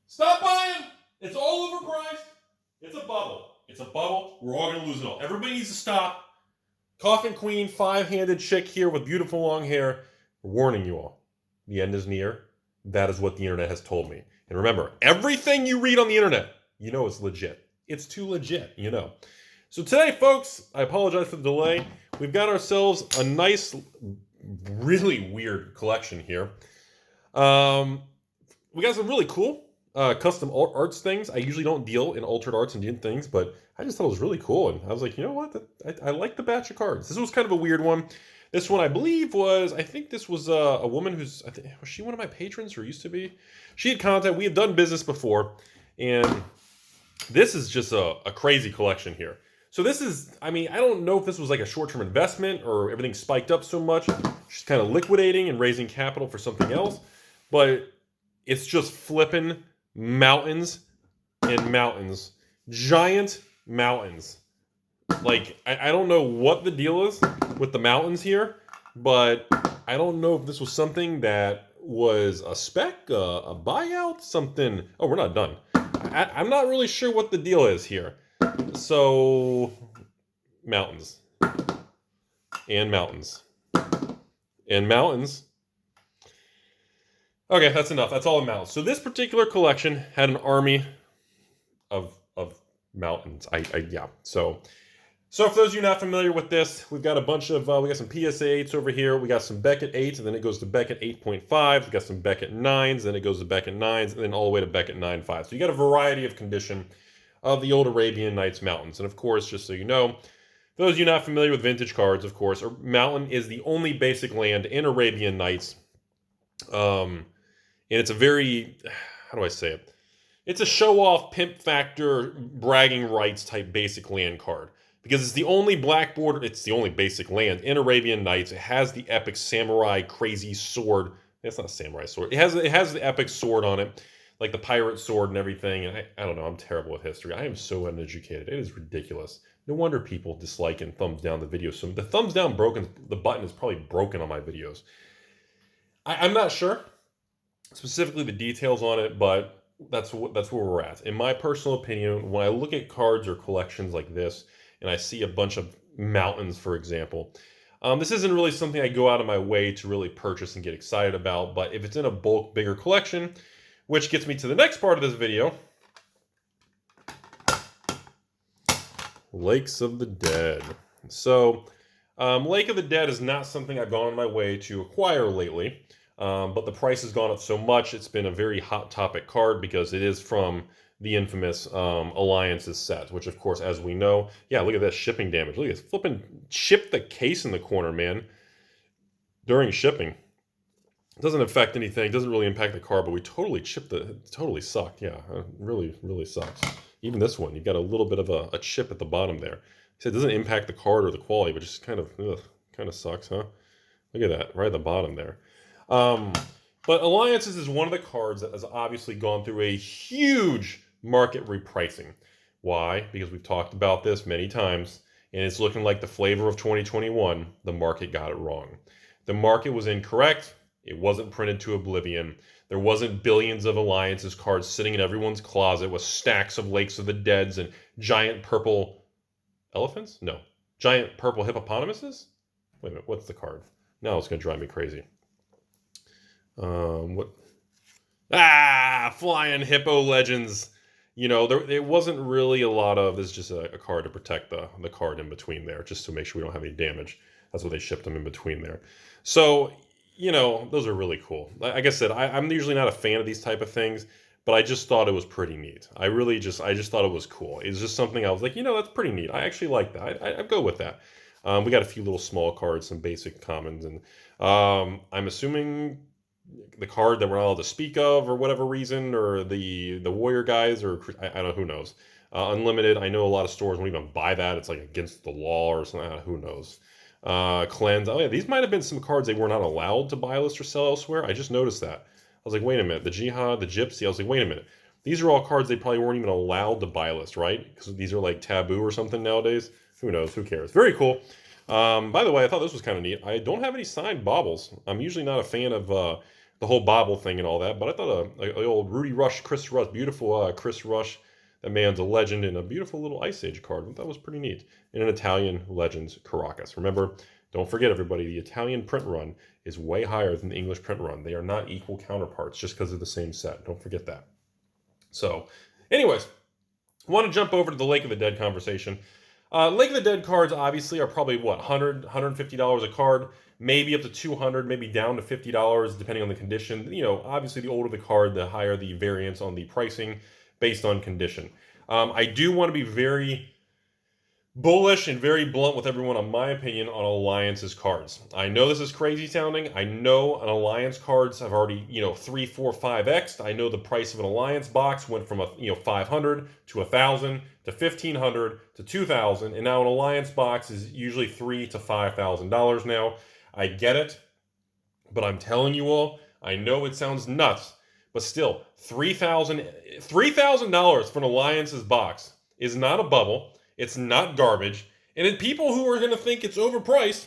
Stop buying. It's all overpriced. It's a bubble. It's a bubble. We're all going to lose it all. Everybody needs to stop. Coffin Queen, 5-handed chick here with beautiful long hair. We're warning you all. The end is near. That is what the internet has told me. And remember, everything you read on the internet, you know it's legit. It's too legit, you know. So today, folks, I apologize for the delay. We've got ourselves a nice, really weird collection here. We got some really cool custom arts things. I usually don't deal in altered arts and things, but I just thought it was really cool. And I was like, you know what? I like the batch of cards. This was kind of a weird one. This one, I believe, I think this was a woman who's, was she one of my patrons or used to be? She had contact. We had done business before. And this is just a crazy collection here. So this is, I mean, I don't know if this was like a short-term investment or everything spiked up so much. She's kind of liquidating and raising capital for something else. But it's just flipping mountains and mountains. Giant mountains. Like, I don't know what the deal is with the mountains here, but I don't know if this was something that was a spec, a buyout, something. Oh, we're not done. I'm not really sure what the deal is here. So, mountains. And mountains. And mountains. Okay, that's enough. That's all the mountains. So this particular collection had an army of mountains. Yeah. So for those of you not familiar with this, we've got a bunch of, we got some PSA 8s over here. We got some Beckett 8s, and then it goes to Beckett 8.5. We got some Beckett 9s, then it goes to Beckett 9s, and then all the way to Beckett 9.5. So you got a variety of condition of the old Arabian Nights mountains. And of course, just so you know, those of you not familiar with vintage cards, of course, a mountain is the only basic land in Arabian Nights. And it's a very, how do I say it? It's a show-off, pimp factor, bragging rights type basic land card. Because it's the only black border, it's the only basic land in Arabian Nights. It has the epic samurai crazy sword. It's not a samurai sword. It has the epic sword on it, like the pirate sword and everything. And I don't know, I'm terrible with history. I am so uneducated. It is ridiculous. No wonder people dislike and thumbs down the videos. So the thumbs down the button is probably broken on my videos. I'm not sure specifically the details on it, but that's where we're at. In my personal opinion, when I look at cards or collections like this, and I see a bunch of mountains, for example, this isn't really something I go out of my way to really purchase and get excited about, but if it's in a bulk, bigger collection, which gets me to the next part of this video, Lakes of the Dead. So, Lake of the Dead is not something I've gone on my way to acquire lately. But the price has gone up so much, it's been a very hot topic card because it is from the infamous Alliances set, which of course, as we know, yeah, look at that shipping damage. Look at this, flipping chip the case in the corner, man, during shipping. It doesn't affect anything, it doesn't really impact the card, but we totally chipped it totally sucked, yeah, it really, really sucks. Even this one, you've got a little bit of a chip at the bottom there. So it doesn't impact the card or the quality, but just kind of sucks, huh? Look at that, right at the bottom there. But Alliances is one of the cards that has obviously gone through a huge market repricing. Why? Because we've talked about this many times, and it's looking like the flavor of 2021, the market got it wrong. The market was incorrect. It wasn't printed to oblivion. There wasn't billions of Alliances cards sitting in everyone's closet with stacks of Lakes of the Deads and giant purple elephants? No. Giant purple hippopotamuses? Wait a minute, what's the card? Now it's going to drive me crazy. What? Flying Hippo Legends. You know, it wasn't really a lot of, this is just a card to protect the card in between there, just to make sure we don't have any damage. That's why they shipped them in between there. So, you know, those are really cool. Like I said, I'm usually not a fan of these type of things, but I just thought it was pretty neat. I just thought it was cool. It's just something I was like, you know, that's pretty neat. I actually like that. I'd go with that. We got a few little small cards, some basic commons, and I'm assuming the card that we're not allowed to speak of or whatever reason, or the warrior guys, or I don't know, who knows. Unlimited, I know a lot of stores won't even buy that. It's like against the law or something. Who knows. Cleanse. Oh yeah, these might have been some cards they were not allowed to buy, list, or sell elsewhere. I just noticed that. I was like, wait a minute. The Jihad, the Gypsy. I was like, wait a minute. These are all cards they probably weren't even allowed to buy list, right? Because these are like taboo or something nowadays. Who knows? Who cares? Very cool. By the way, I thought this was kind of neat. I don't have any signed baubles. I'm usually not a fan of the whole Bible thing and all that. But I thought the old Rudy Rush, Chris Rush, beautiful Chris Rush, that man's a legend, and a beautiful little Ice Age card. That was pretty neat. And an Italian Legends Caracas. Remember, don't forget, everybody, the Italian print run is way higher than the English print run. They are not equal counterparts just because of the same set. Don't forget that. So, anyways, I want to jump over to the Lake of the Dead conversation. Lake of the Dead cards obviously are probably, what, $100, $150 a card, maybe up to $200, maybe down to $50, depending on the condition. You know, obviously the older the card, the higher the variance on the pricing based on condition. I do want to be very bullish and very blunt with everyone on my opinion on Alliance's cards. I know this is crazy sounding. I know an Alliance cards have already, 3, 4, 5x'd. I know the price of an Alliance box went from $500 to $1,000 to $1,500 to $2,000, and now an Alliance box is usually $3,000 to $5,000 now. I get it, but I'm telling you all, I know it sounds nuts, but still, $3,000 for an Alliance's box is not a bubble. It's not garbage. And then people who are going to think it's overpriced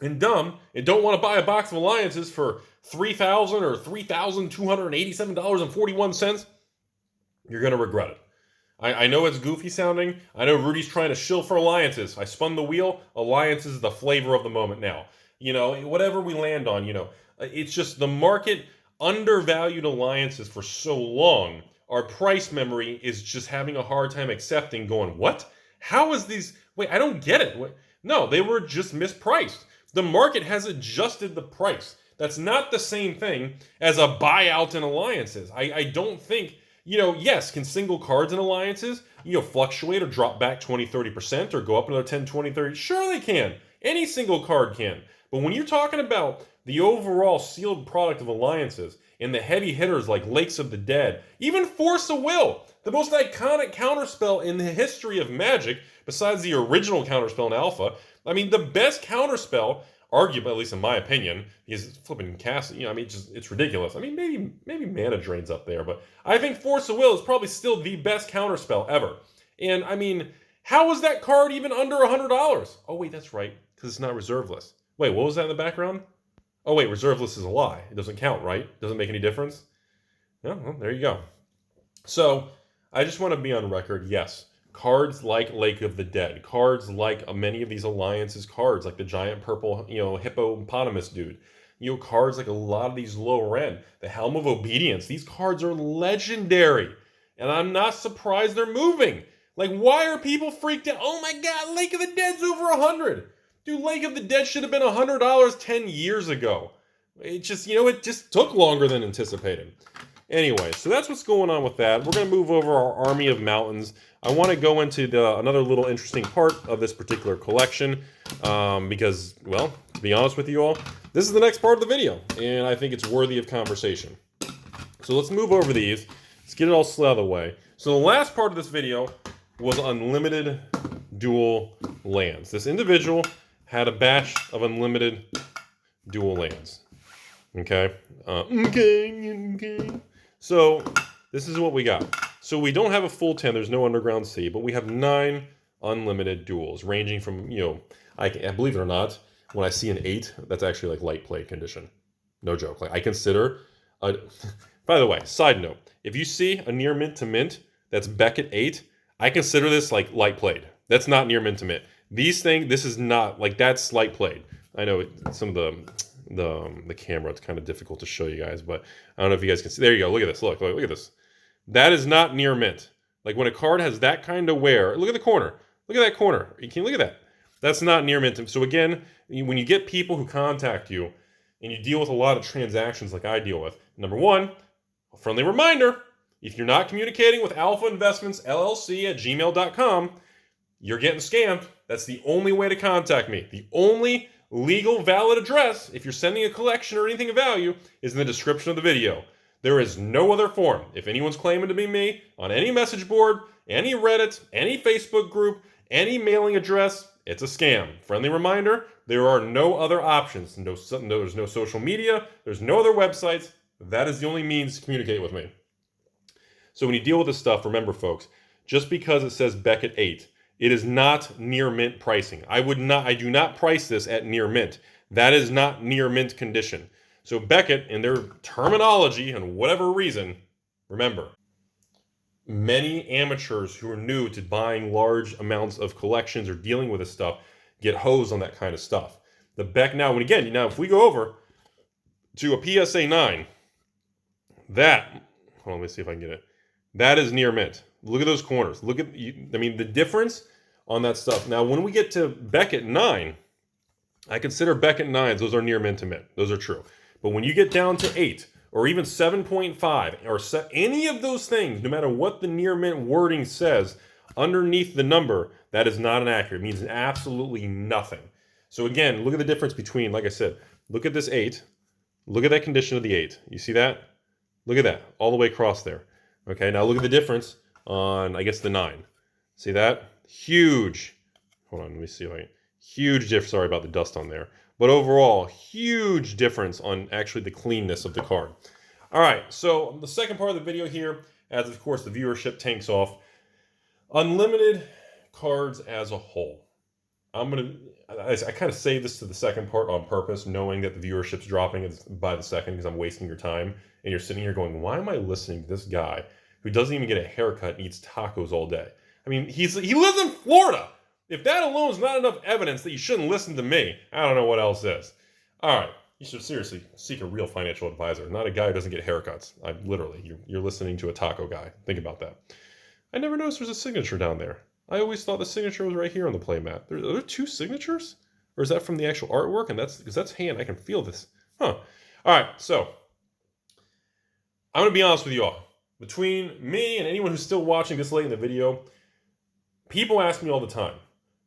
and dumb and don't want to buy a box of Alliances for $3,000 or $3,287.41, you're going to regret it. I know it's goofy sounding. I know Rudy's trying to shill for Alliances. I spun the wheel. Alliances is the flavor of the moment now. Whatever we land on, it's just the market undervalued Alliances for so long. Our price memory is just having a hard time accepting, going, what? How is these? Wait, I don't get it. No, they were just mispriced. The market has adjusted the price. That's not the same thing as a buyout in Alliances. I don't think, yes, can single cards in Alliances, fluctuate or drop back 20, 30% or go up another 10, 20, 30? Sure they can. Any single card can. But when you're talking about the overall sealed product of Alliances, and the heavy hitters like Lakes of the Dead, even Force of Will, the most iconic counterspell in the history of Magic, besides the original counterspell in Alpha. I mean, the best counterspell, arguably, at least in my opinion, is flipping cast. It's ridiculous. I mean, maybe Mana Drain's up there, but I think Force of Will is probably still the best counterspell ever. And I mean, how is that card even under $100? Oh wait, that's right, because it's not reserve list. Wait, what was that in the background? Oh wait, reserve list is a lie. It doesn't count, right? Doesn't make any difference? Yeah, well, there you go. So, I just want to be on record, yes, cards like Lake of the Dead, cards like many of these Alliances cards, like the giant purple, hippopotamus dude, cards like a lot of these lower end, the Helm of Obedience, these cards are legendary, and I'm not surprised they're moving. Like, why are people freaked out? Oh my god, Lake of the Dead's over 100. Dude, Lake of the Dead should have been $100 10 years ago. It just, it just took longer than anticipated. Anyway, so that's what's going on with that. We're going to move over our Army of Mountains. I want to go into another little interesting part of this particular collection because, well, to be honest with you all, this is the next part of the video, and I think it's worthy of conversation. So let's move over these. Let's get it all slid out of the way. So the last part of this video was unlimited dual lands. This individual had a batch of unlimited dual lands. Okay? Okay. So, this is what we got. So, we don't have a full 10. There's no Underground Sea. But we have 9 unlimited duals, ranging from, I believe it or not, when I see an 8, that's actually like light play condition. No joke. Like, I consider... By the way, side note. If you see a near mint to mint that's Beckett 8, I consider this like light played. That's not near mint to mint. This is not, like, that's light played. I know some of the camera, it's kind of difficult to show you guys, but I don't know if you guys can see. There you go. Look at this. Look at this. That is not near mint. Like, when a card has that kind of wear, look at the corner. Look at that corner. You can look at that. That's not near mint. So again, when you get people who contact you and you deal with a lot of transactions like I deal with, number one, a friendly reminder, if you're not communicating with AlphainvestmentsLLC at gmail.com, you're getting scammed. That's the only way to contact me. The only legal valid address, if you're sending a collection or anything of value, is in the description of the video. There is no other form. If anyone's claiming to be me on any message board, any Reddit, any Facebook group, any mailing address, it's a scam. Friendly reminder, there are no other options. There's no social media. There's no other websites. That is the only means to communicate with me. So when you deal with this stuff, remember, folks, just because it says Beckett 8, it is not near mint pricing. I do not price this at near mint. That is not near mint condition. So Beckett, in their terminology and whatever reason, remember, many amateurs who are new to buying large amounts of collections or dealing with this stuff get hosed on that kind of stuff. The Beck now, and again, if we go over to a PSA 9, that, hold on, let me see if I can get it. That is near mint. Look at those corners. Look at, the difference on that stuff. Now, when we get to Beckett 9, I consider Beckett 9s, those are near mint to mint. Those are true. But when you get down to 8, or even 7.5, or any of those things, no matter what the near mint wording says, underneath the number, that is not inaccurate. It means absolutely nothing. So again, look at the difference between, like I said, look at this 8. Look at that condition of the 8. You see that? Look at that, all the way across there. Okay, now look at the difference on, I guess, the 9. See that? Huge. Hold on, let me see if I can. Huge difference. Sorry about the dust on there. But overall, huge difference on actually the cleanness of the card. All right, so the second part of the video here, as of course the viewership tanks off, unlimited cards as a whole. I kind of say this to the second part on purpose, knowing that the viewership's dropping by the second because I'm wasting your time. And you're sitting here going, why am I listening to this guy who doesn't even get a haircut and eats tacos all day? I mean, he lives in Florida. If that alone is not enough evidence that you shouldn't listen to me, I don't know what else is. All right, you should seriously seek a real financial advisor, not a guy who doesn't get haircuts. You're listening to a taco guy. Think about that. I never noticed there's a signature down there. I always thought the signature was right here on the playmat. Are there 2 signatures? Or is that from the actual artwork? And because that's hand, I can feel this. Huh. All right, so I'm going to be honest with you all. Between me and anyone who's still watching this late in the video, people ask me all the time,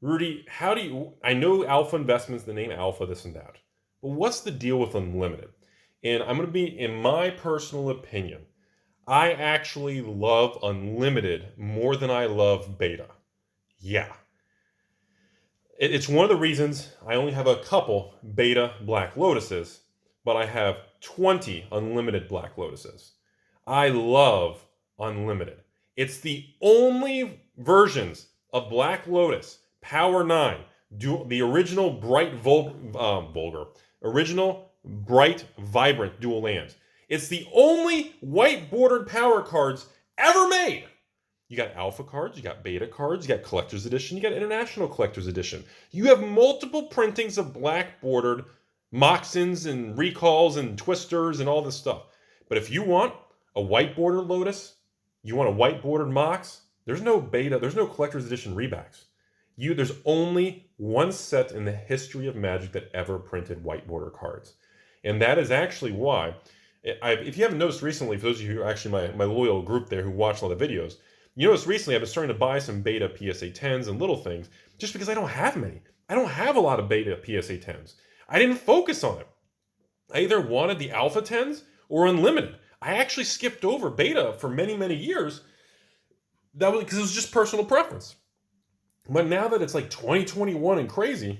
Rudy, I know Alpha Investments, the name Alpha, this and that, but what's the deal with Unlimited? And I'm going to be, in my personal opinion, I actually love Unlimited more than I love Beta. Yeah. It's one of the reasons I only have a couple Beta Black Lotuses, but I have 20 Unlimited Black Lotuses. I love Unlimited. It's the only versions of Black Lotus, Power 9, the original bright vibrant dual lands. It's the only white bordered power cards ever made. You got alpha cards, you got beta cards, you got collector's edition, you got international collector's edition. You have multiple printings of black bordered Moxins and recalls and twisters and all this stuff. But if you want a white bordered Lotus, you want a white bordered Mox, there's no beta, there's no collector's edition rebacks. There's only one set in the history of Magic that ever printed white border cards. And that is actually why, if you haven't noticed recently, for those of you who are actually my loyal group there who watch all the videos, you notice recently I've been starting to buy some beta PSA 10s and little things just because I don't have many. I don't have a lot of beta PSA 10s. I didn't focus on it. I either wanted the alpha 10s or unlimited. I actually skipped over beta for many, many years. That was because it was just personal preference. But now that it's like 2021 and crazy,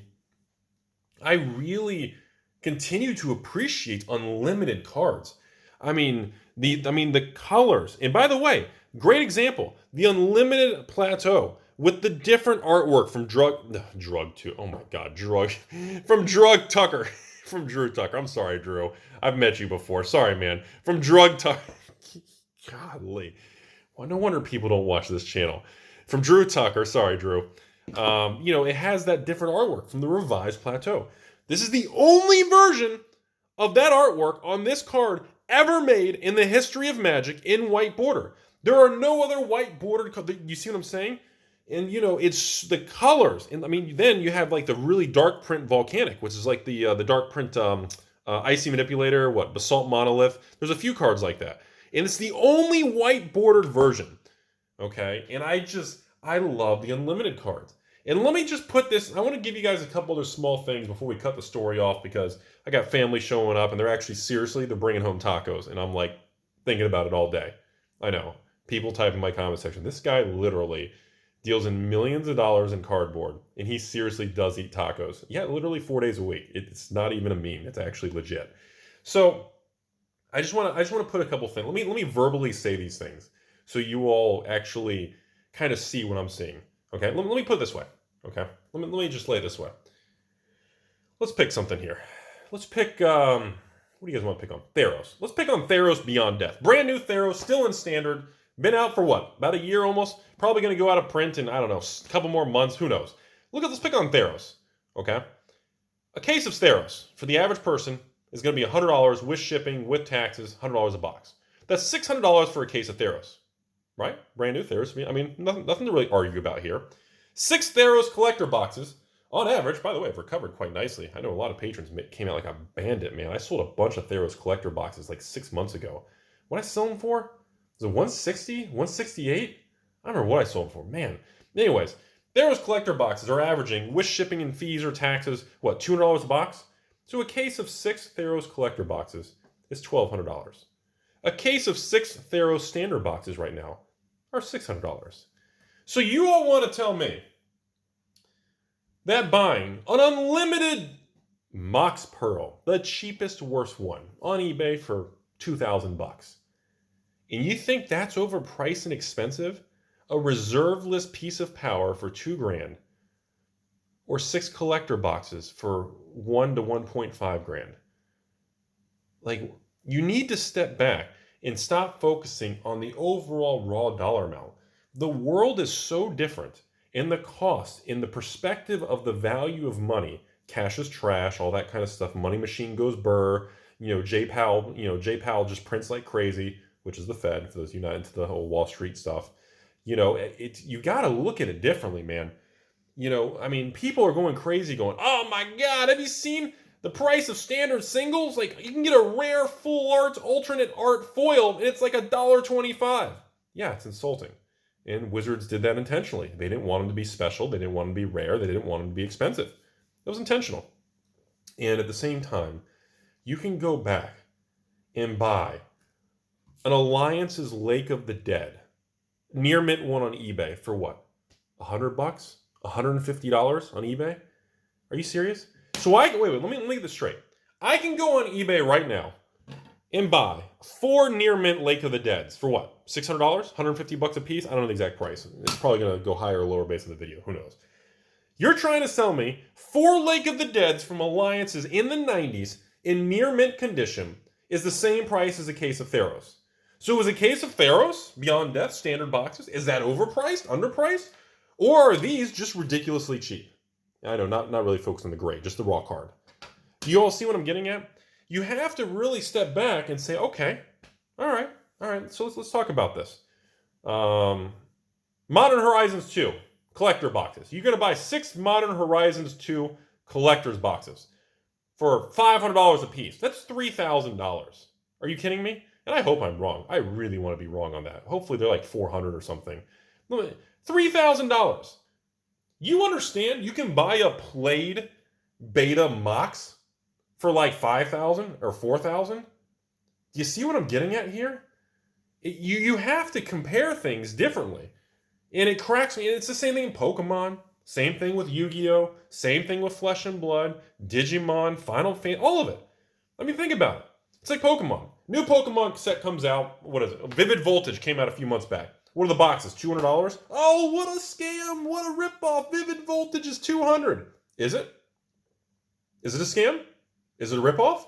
I really continue to appreciate unlimited cards. I mean the colors. And by the way, great example, the Unlimited Plateau with the different artwork from Drug Tucker. From Drew Tucker. I'm sorry, Drew. I've met you before. Sorry, man. From Drug Tucker. Godly. Well, no wonder people don't watch this channel. From Drew Tucker. Sorry, Drew. It has that different artwork from the revised Plateau. This is the only version of that artwork on this card ever made in the history of Magic in white border. There are no other white bordered cards. You see what I'm saying? And, it's the colors. And, then you have, like, the really dark print Volcanic, which is like the dark print Icy Manipulator, Basalt Monolith. There's a few cards like that. And it's the only white bordered version. Okay? And I love the Unlimited cards. And let me just put this, I want to give you guys a couple other small things before we cut the story off, because I got family showing up and they're bringing home tacos. And I'm like thinking about it all day. I know. People type in my comment section, this guy literally deals in millions of dollars in cardboard, and he seriously does eat tacos. Yeah, literally 4 days a week. It's not even a meme. It's actually legit. So I just want to put a couple things. Let me verbally say these things so you all actually kind of see what I'm seeing. Okay, let me put it this way. Okay, let me just lay it this way. Let's pick something here. Let's pick what What do you guys want to pick on? Theros. Let's pick on Theros Beyond Death. Brand new Theros, still in standard. Been out for what? About a year almost? Probably going to go out of print in, I don't know, a couple more months. Who knows? Let's pick on Theros. Okay? A case of Theros for the average person is going to be $100 with shipping, with taxes, $100 a box. That's $600 for a case of Theros. Right? Brand new Theros. I mean, nothing to really argue about here. 6 Theros collector boxes. On average, by the way, I've recovered quite nicely. I know a lot of patrons came out like a bandit, man. I sold a bunch of Theros collector boxes like 6 months ago. What did I sell them for? Was it 160? 168? I don't remember what I sold them for. Man. Anyways, Theros collector boxes are averaging, with shipping and fees or taxes, what, $200 a box? So a case of 6 Theros collector boxes is $1,200. A case of 6 Theros standard boxes right now are $600. So you all want to tell me that buying an unlimited Mox Pearl, the cheapest, worst one, on eBay for $2,000, and you think that's overpriced and expensive? A reserveless piece of power for $2,000, or 6 collector boxes for $1 to $1.5 grand? Like, you need to step back and stop focusing on the overall raw dollar amount. The world is so different in the cost, in the perspective of the value of money. Cash is trash, all that kind of stuff. Money machine goes burr. J Powell just prints like crazy, which is the Fed, for those of you not into the whole Wall Street stuff. You got to look at it differently, man. People are going crazy going, oh my God, have you seen the price of standard singles? Like, you can get a rare full art, alternate art foil, and it's like $1.25. Yeah, it's insulting. And Wizards did that intentionally. They didn't want them to be special. They didn't want them to be rare. They didn't want them to be expensive. It was intentional. And at the same time, you can go back and buy an Alliance's Lake of the Dead, near mint one on eBay for what? $100? $150 on eBay? Are you serious? So wait, let me get this straight. I can go on eBay right now and buy 4 near mint Lake of the Deads for what? $600? $150 a piece? I don't know the exact price. It's probably going to go higher or lower based on the video. Who knows? You're trying to sell me 4 Lake of the Deads from Alliances in the 90s in near mint condition is the same price as a case of Theros. So is a case of Theros Beyond Death standard boxes, is that overpriced, underpriced? Or are these just ridiculously cheap? I know, not really focused on the gray, just the raw card. Do you all see what I'm getting at? You have to really step back and say, okay, all right, so let's talk about this. Modern Horizons 2 collector boxes. You're going to buy 6 Modern Horizons 2 collector's boxes for $500 a piece. That's $3,000. Are you kidding me? And I hope I'm wrong. I really want to be wrong on that. Hopefully they're like $400 or something. $3,000. You understand you can buy a played beta Mox for like $5,000 or $4,000? Do you see what I'm getting at here? You have to compare things differently. And it cracks me. It's the same thing in Pokemon. Same thing with Yu-Gi-Oh! Same thing with Flesh and Blood, Digimon, Final Fantasy, all of it. I mean, think about it. It's like Pokemon. New Pokemon set comes out. What is it? Vivid Voltage came out a few months back. What are the boxes? $200? Oh, what a scam. What a ripoff. Vivid Voltage is $200. Is it? Is it a scam? Is it a ripoff?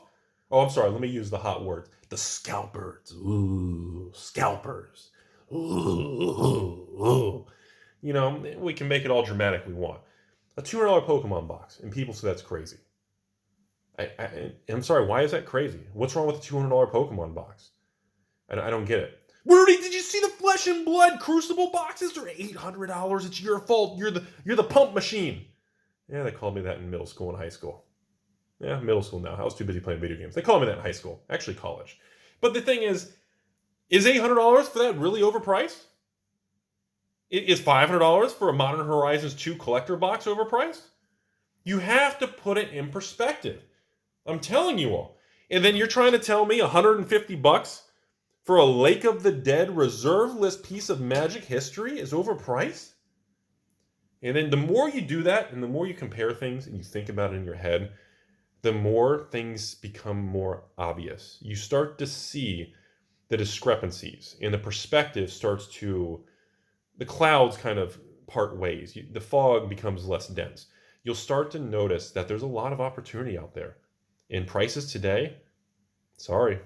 Oh, I'm sorry. Let me use the hot words. The scalpers. Ooh, scalpers. Ooh. We can make it all dramatic we want. A $200 Pokemon box. And people say that's crazy. I'm sorry. Why is that crazy? What's wrong with a $200 Pokemon box? I don't get it. Rudy, did you see the Flesh and Blood Crucible boxes? They're $800. It's your fault. You're the pump machine. Yeah, they called me that in middle school and high school. Yeah, middle school now. I was too busy playing video games. They called me that in high school. Actually, college. But the thing is $800 for that really overpriced? Is $500 for a Modern Horizons 2 collector box overpriced? You have to put it in perspective. I'm telling you all. And then you're trying to tell me $150 for a Lake of the Dead reserve list piece of Magic history is overpriced? And then the more you do that and the more you compare things and you think about it in your head, the more things become more obvious. You start to see the discrepancies and the perspective starts to, the clouds kind of part ways. The fog becomes less dense. You'll start to notice that there's a lot of opportunity out there. And prices today, Sorry.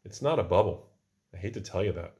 It's not a bubble. I hate to tell you that.